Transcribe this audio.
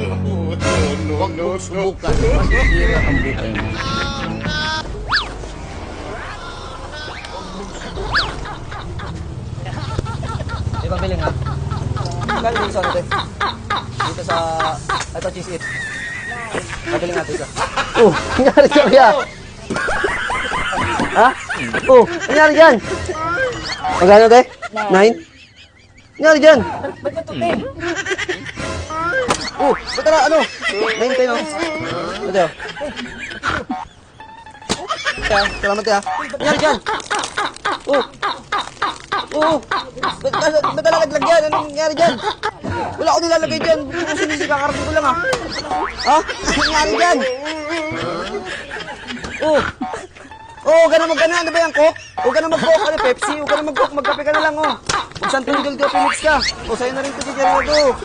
Huwag mong subukan. Masisira ang buhay mo. May pabiling ha? Kano dito sa ano te? Dito sa... Ito, cheese it. Pabiling natin ito. Oh, nangyari ka kaya? Ha? Oh, nangyari dyan? Magkano te? 9? Nangyari dyan? Ba't ba ito te? Oh, ba't tara, ano? 9 tayo, no? Ito. Kaya, salamat te ha. Nangyari dyan? Oh. Oo. Ba't nalaglag yan? Anong nangyari dyan? Wala ako nilalagay dyan. Kung sinisi, kakarating ko lang ha. Ha? Anong nangyari dyan? Oo. Oo, huwag ka na mag-ano. Ano ba yan, Coke? Huwag ka na mag-Coke. Ano, Pepsi? Huwag ka na mag-Coke. Magkape ka na lang, oh. Huwag saan tinigil ka, Phoenix ka. O, sa'yo na rin ito si Gerardo.